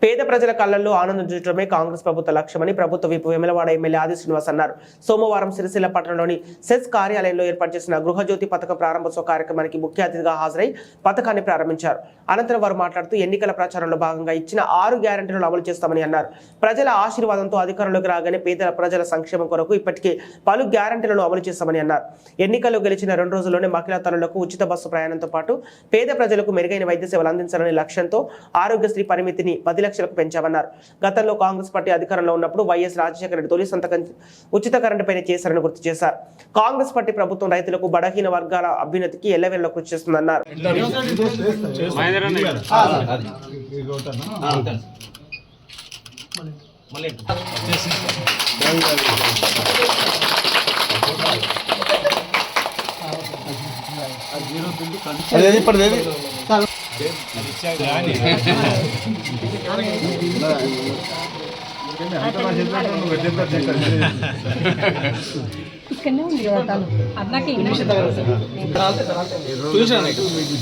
పేద ప్రజల కళ్లలో ఆనందం చూడటమే కాంగ్రెస్ ప్రభుత్వ లక్ష్యమని ప్రభుత్వ విప్ వేములవాడ ఎమ్మెల్యే ఆది శ్రీనివాస్ అన్నారు. సోమవారం సిరిసిల్ల పట్టణంలోని సెస్ కార్యాలయంలో ఏర్పాటు చేసిన గృహజ్యోతి పథకం ప్రారంభోత్సవ కార్యక్రమానికి ముఖ్య అతిథిగా హాజరై పథకాన్ని ప్రారంభించారు. అనంతరం వారు మాట్లాడుతూ ఎన్నికల ప్రచారంలో భాగంగా ఇచ్చిన 6 గ్యారెంటీలను అమలు చేస్తామని అన్నారు. ప్రజల ఆశీర్వాదంతో అధికారంలోకి రాగానే పేద ప్రజల సంక్షేమం కొరకు ఇప్పటికే పలు గ్యారెంటీలను అమలు చేస్తామని అన్నారు. ఎన్నికల్లో గెలిచిన 2 రోజుల్లోనే మహిళా తల్లులకు ఉచిత బస్సు ప్రయాణంతో పాటు పేద ప్రజలకు మెరుగైన వైద్య సేవలు అందించాలనే లక్ష్యంతో ఆరోగ్యశ్రీ పరిమితిని 10 లక్షలకు పెంచామన్నారు. గతంలో కాంగ్రెస్ పార్టీ అధికారంలో ఉన్నప్పుడు వైఎస్ రాజశేఖర రెడ్డి తొలి సంతకం ఉచిత కరెంటు పైన చేశారని గుర్తు చేశారు. కాంగ్రెస్ పార్టీ ప్రభుత్వం రైతులకు బలహీన వర్గాల అభ్యున్నతికి ఎల్లవేళలా కృషి చేస్తుందన్నారు.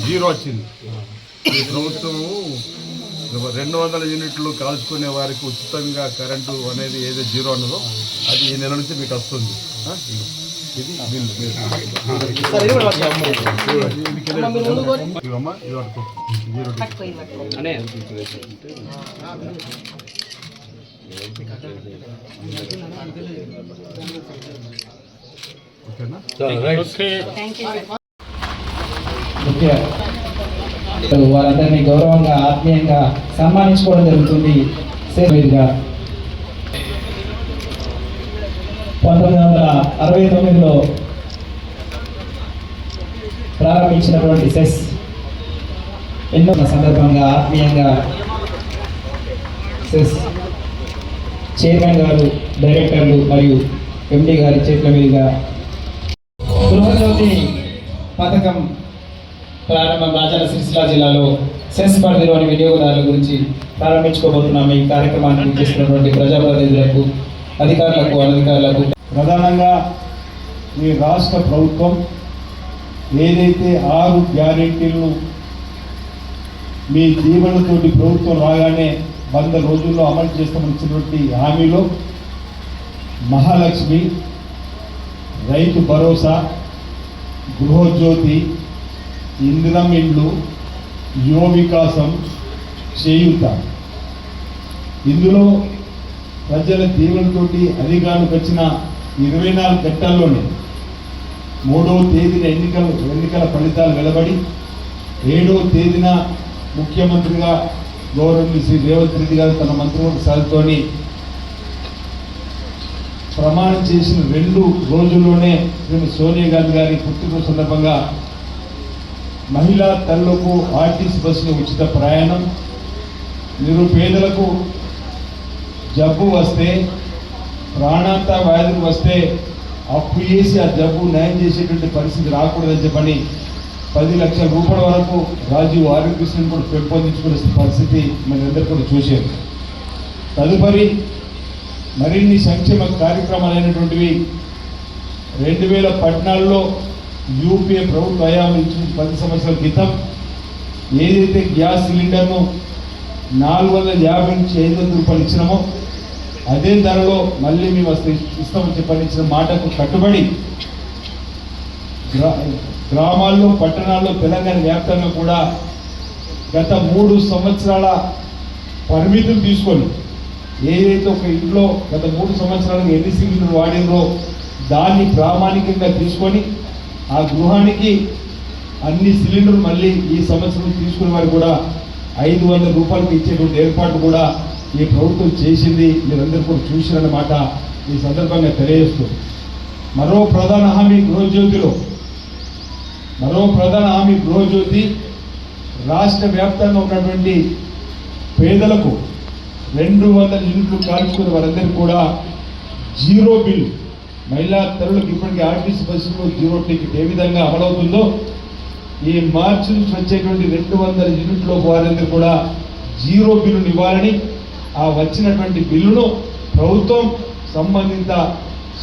జీరో వచ్చింది. ఈ ప్రభుత్వము 200 యూనిట్లు కాల్చుకునే వారికి ఉచితంగా కరెంటు అనేది ఏదో జీరో అన్నదో అది ఈ నెల నుంచి మీకు వస్తుంది. ఇది వారందరినీ గౌరవంగా ఆత్మీయంగా సన్మానించుకోవడం జరుగుతుంది. 1969లో ప్రారంభించినటువంటి సెస్ ఎన్నో సందర్భంగా ఆత్మీయంగా సెస్ చైర్మన్ గారు, డైరెక్టర్లు మరియు ఎండి గారి చేతుల మీదుగా గృహజ్యోతి పథకం ప్రారంభం రాజన్న సిరిసిల్ల జిల్లాలో సెస్ పరిధిలోని వినియోగదారుల గురించి ప్రారంభించుకోబోతున్నాము. ఈ కార్యక్రమాన్ని చేస్తున్నటువంటి ప్రజాప్రతినిధులకు, అధికారులకు, అనధికారులకు ప్రధానంగా ఈ రాష్ట్ర ప్రభుత్వం ఏదైతే 6 గ్యారెంటీలను మీ దీవెనతోటి ప్రభుత్వం రాగానే 100 రోజుల్లో అమలు చేస్తామని ఇచ్చినటువంటి హామీలో మహాలక్ష్మి, రైతు భరోసా, గృహజ్యోతి, ఇందిరం ఇండ్లు, యువ వికాసం, చేయూత, ఇందులో ప్రజల దీవెనతోటి అధికారులకు వచ్చిన 24 గంటల్లోనే 3వ తేదీన ఎన్నికల ఫలితాలు వెలువడి 7వ తేదీన ముఖ్యమంత్రిగా గౌరవనీయులు శ్రీ రేవంత్ రెడ్డి గారు తన మంత్రివర్గ సాధితోని ప్రమాణం చేసిన 2 రోజుల్లోనే శ్రీమతి సోనియా గాంధీ గారి పుట్టినరోజు సందర్భంగా మహిళా తల్లులకు ఆర్టీసీ బస్సులో ఉచిత ప్రయాణం, నిరుపేదలకు జబ్బు వస్తే, ప్రాణాంత వ్యాధులు వస్తే అప్పు చేసి ఆ జబ్బు నయం చేసేటువంటి పరిస్థితి రాకూడదని చెప్పని 10 లక్షల రూపాయల వరకు రాజీవ్ ఆరోగ్యశ్రీని కూడా పెంపొందించుకునే పరిస్థితి మనందరూ కూడా చూశారు. తదుపరి మరిన్ని సంక్షేమ కార్యక్రమాలైనటువంటివి 2014లో యూపీఏ ప్రభుత్వ హయాంలో ఇచ్చిన 10 సంవత్సరాల క్రితం ఏదైతే గ్యాస్ సిలిండర్ను 450 నుంచి 500 రూపాయలు ఇచ్చినామో అదే ధరలో మళ్ళీ మేము ఇస్తామని చెప్పని ఇచ్చిన మాటకు కట్టుబడి గ్రామాల్లో, పట్టణాల్లో, తెలంగాణ వ్యాప్తంగా కూడా గత 3 సంవత్సరాల పరిమితులు తీసుకొని ఏదైతే ఒక ఇంట్లో గత 3 సంవత్సరాలకు ఎన్ని సిలిండర్లు వాడినరో దాన్ని ప్రామాణికంగా తీసుకొని ఆ గృహానికి అన్ని సిలిండర్లు మళ్ళీ ఈ సంవత్సరం తీసుకునే వారు కూడా 500 రూపాయలకు ఇచ్చేటువంటి ఏర్పాటు కూడా ఈ ప్రభుత్వం చేసింది. మీరందరూ కూడా చూసినమాట ఈ సందర్భంగా తెలియజేస్తూ మరో ప్రధాన హామీ గృహజ్యోతి రాష్ట్ర వ్యాప్తంగా ఉన్నటువంటి పేదలకు 200 యూనిట్లు కాల్చుకునే వారందరికీ కూడా జీరో బిల్, మహిళా తల్లులకు ఇప్పటికీ ఆర్టీసీ బస్సులో జీరో టికెట్ ఏ విధంగా అమలవుతుందో ఈ మార్చి నుంచి వచ్చేటువంటి 200 యూనిట్లో వారందరూ కూడా జీరో బిల్లును ఇవ్వాలని, ఆ వచ్చినటువంటి బిల్లును ప్రభుత్వం సంబంధిత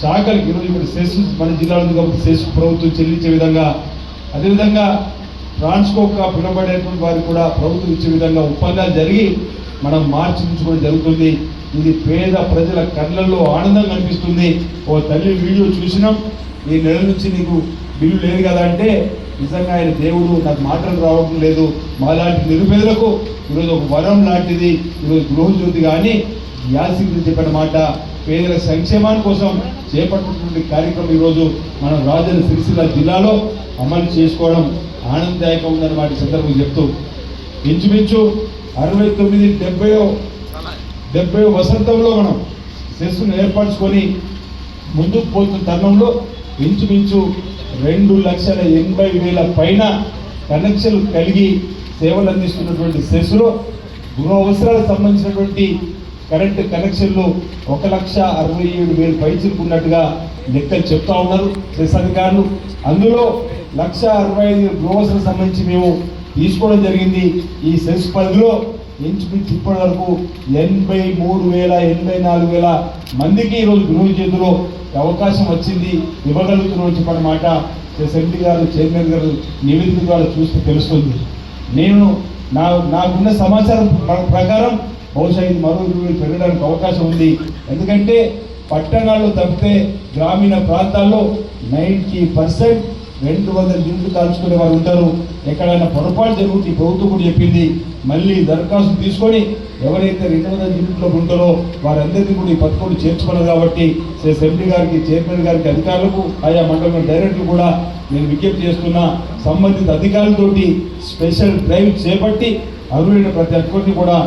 శాఖలకు ఈరోజు ఇప్పుడు సెస్ మన జిల్లాలో కాబట్టి సెస్ ప్రభుత్వం చెల్లించే విధంగా, అదేవిధంగా ట్రాన్స్కోగా పిలువబడేటువంటి వారికి కూడా ప్రభుత్వం ఇచ్చే విధంగా ఒప్పందాలు జరిగి మనం మార్చించుకోవడం జరుగుతుంది. ఇది పేద ప్రజల కళ్ళల్లో ఆనందం కనిపిస్తుంది. ఓ తల్లి వీడియో చూసినాం, ఈ నెల నుంచి నీకు బిల్లు లేదు కదా అంటే నిజంగా ఆయన దేవుడు, నాకు మాటలు రావడం లేదు. మాలాంటి నిరుపేదలకు ఈరోజు ఒక వరం లాంటిది ఈరోజు గృహజ్యోతి కానీ యాసి గురించి చెప్పిన మాట పేదల సంక్షేమాని కోసం చేపట్టినటువంటి కార్యక్రమం ఈరోజు మనం రాజన్న సిరిసిల్ల జిల్లాలో అమలు చేసుకోవడం ఆనందదాయకం ఉందన్నమాట సందర్భం చెప్తూ ఇంచుమించు 69-70 వసంతంలో మనం సెస్సును ఏర్పరచుకొని ముందుకు పోతున్న తరుణంలో ఇంచుమించు 2,80,000 పైన కనెక్షన్లు కలిగి సేవలు అందిస్తున్నటువంటి సెస్సులో గృహ అవసరాలకు సంబంధించినటువంటి కరెంటు కనెక్షన్లు 1,67,000 పైచిలుకున్నట్టుగా లెక్కలు చెప్తా ఉన్నారు సెస్ అధికారులు. అందులో 1,65,000 గృహ అవసరాలకు సంబంధించి మేము తీసుకోవడం జరిగింది. ఈ సెస్ పరిధిలో ఇంచుమించు ఇప్పటి వరకు 83,000-84,000 మందికి ఈరోజు గృహజ్యోతిలో అవకాశం వచ్చింది, ఇవ్వగలుగుతున్నామని చెప్పిన మాట ఎంపీ గారు, చైర్మన్ గారు నివేదిక ద్వారా చూస్తే తెలుస్తుంది. నేను నాకున్న సమాచారం ప్రకారం బహుశా ఇది మరో 20,000 పెరగడానికి అవకాశం ఉంది. ఎందుకంటే పట్టణాల్లో తప్పితే గ్రామీణ ప్రాంతాల్లో 90% 200 యూనిట్లు కాల్చుకునే వారు ఉంటారు. ఎక్కడైనా పొరపాటు జరుగుతుంది, ప్రభుత్వం కూడా చెప్పింది, మళ్ళీ దరఖాస్తు తీసుకొని ఎవరైతే 200 యూనిట్లో ఉంటారో వారందరినీ కూడా ఈ పథకంలో చేర్చుకోవాలి. కాబట్టి ఎంపీ గారికి, చైర్మన్ గారికి, అధికారులకు, ఆయా మండల డైరెక్టర్లు కూడా నేను విజ్ఞప్తి చేస్తున్నా, సంబంధిత అధికారులతోటి స్పెషల్ డ్రైవ్ చేపట్టి అర్హులైన ప్రతి ఒక్కరిని కూడా